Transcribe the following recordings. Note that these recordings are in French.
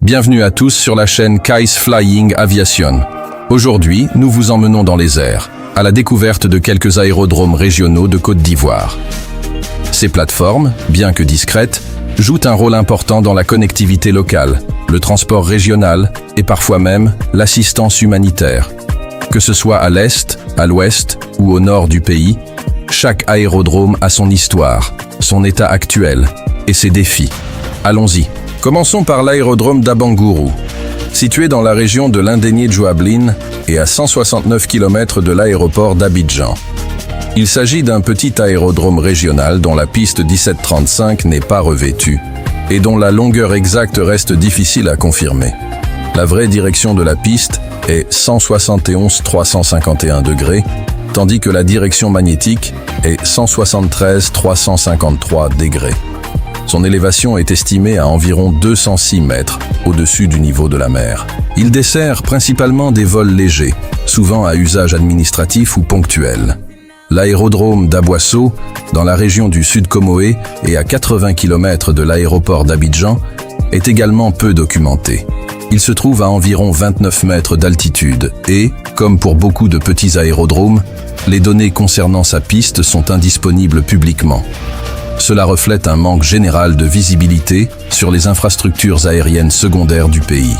Bienvenue à tous sur la chaîne Kais Flying Aviation. Aujourd'hui, nous vous emmenons dans les airs, à la découverte de quelques aérodromes régionaux de Côte d'Ivoire. Ces plateformes, bien que discrètes, jouent un rôle important dans la connectivité locale, le transport régional et parfois même l'assistance humanitaire. Que ce soit à l'est, à l'ouest ou au nord du pays, chaque aérodrome a son histoire, son état actuel et ses défis. Allons-y. Commençons par l'aérodrome d'Abangourou. Situé dans la région de l'Indénié-Djouablin et à 169 km de l'aéroport d'Abidjan. Il s'agit d'un petit aérodrome régional dont la piste 1735 n'est pas revêtue et dont la longueur exacte reste difficile à confirmer. La vraie direction de la piste est 171 351 degrés, tandis que la direction magnétique est 173 353 degrés. Son élévation est estimée à environ 206 mètres au-dessus du niveau de la mer. Il dessert principalement des vols légers, souvent à usage administratif ou ponctuel. L'aérodrome d'Aboisseau, dans la région du Sud Comoé et à 80 km de l'aéroport d'Abidjan, est également peu documenté. Il se trouve à environ 29 mètres d'altitude et, comme pour beaucoup de petits aérodromes, les données concernant sa piste sont indisponibles publiquement. Cela reflète un manque général de visibilité sur les infrastructures aériennes secondaires du pays.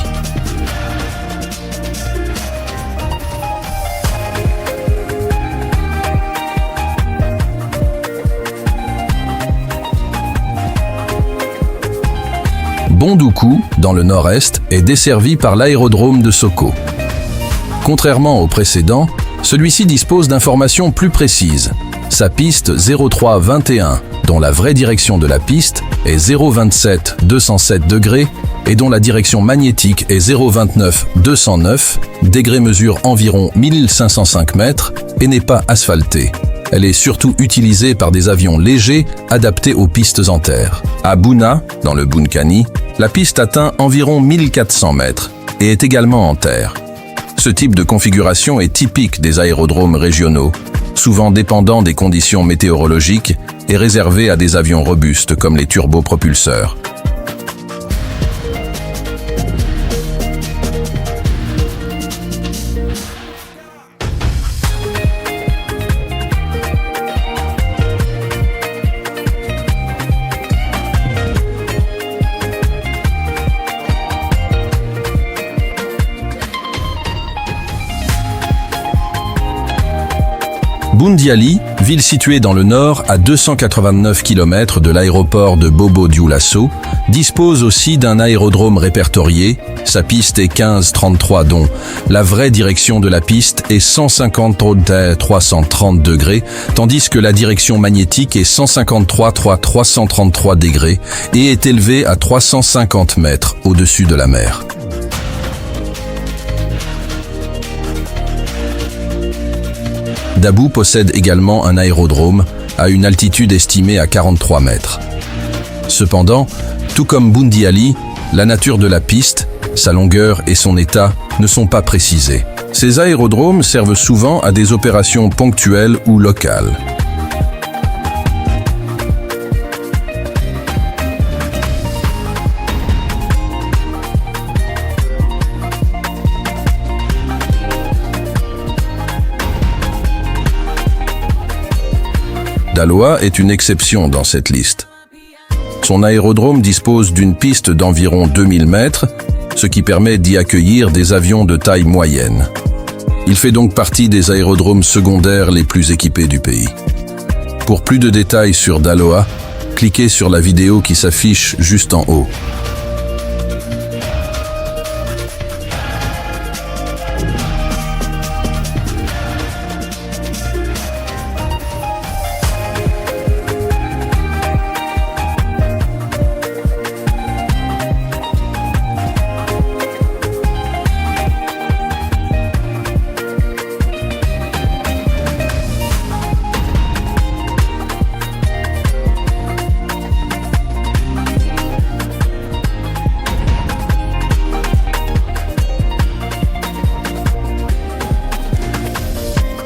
Bondoukou, dans le nord-est, est desservi par l'aérodrome de Soko. Contrairement au précédent, celui-ci dispose d'informations plus précises. Sa piste 0321, dont la vraie direction de la piste est 027 207 degrés et dont la direction magnétique est 029 209 degrés, mesure environ 1505 mètres et n'est pas asphaltée. Elle est surtout utilisée par des avions légers adaptés aux pistes en terre. À Bouna, dans le Bounkani, la piste atteint environ 1400 mètres et est également en terre. Ce type de configuration est typique des aérodromes régionaux, souvent dépendant des conditions météorologiques et réservé à des avions robustes comme les turbopropulseurs. Boundiali, ville située dans le nord à 289 km de l'aéroport de Bobo-Dioulasso, dispose aussi d'un aérodrome répertorié. Sa piste est 1533 dont la vraie direction de la piste est 153 330 degrés, tandis que la direction magnétique est 153 333 degrés et est élevée à 350 mètres au-dessus de la mer. Dabou possède également un aérodrome à une altitude estimée à 43 mètres. Cependant, tout comme Boundiali, la nature de la piste, sa longueur et son état ne sont pas précisés. Ces aérodromes servent souvent à des opérations ponctuelles ou locales. Daloa est une exception dans cette liste. Son aérodrome dispose d'une piste d'environ 2000 mètres, ce qui permet d'y accueillir des avions de taille moyenne. Il fait donc partie des aérodromes secondaires les plus équipés du pays. Pour plus de détails sur Daloa, cliquez sur la vidéo qui s'affiche juste en haut.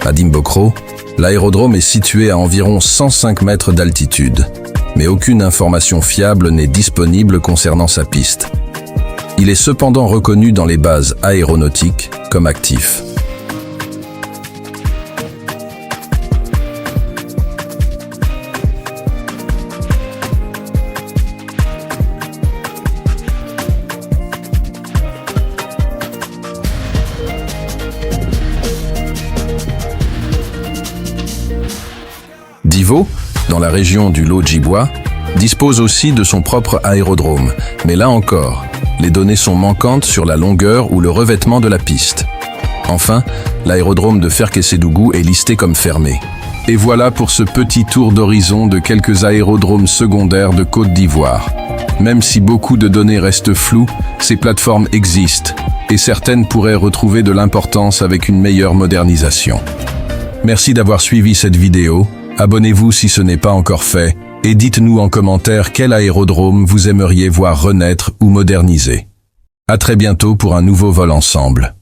À Dimbokro, l'aérodrome est situé à environ 105 mètres d'altitude, mais aucune information fiable n'est disponible concernant sa piste. Il est cependant reconnu dans les bases aéronautiques comme actif. Divo, dans la région du Lot-Djibois, dispose aussi de son propre aérodrome, mais là encore, les données sont manquantes sur la longueur ou le revêtement de la piste. Enfin, l'aérodrome de Ferkessédougou est listé comme fermé. Et voilà pour ce petit tour d'horizon de quelques aérodromes secondaires de Côte d'Ivoire. Même si beaucoup de données restent floues, ces plateformes existent, et certaines pourraient retrouver de l'importance avec une meilleure modernisation. Merci d'avoir suivi cette vidéo. Abonnez-vous si ce n'est pas encore fait et dites-nous en commentaire quel aérodrome vous aimeriez voir renaître ou moderniser. À très bientôt pour un nouveau vol ensemble.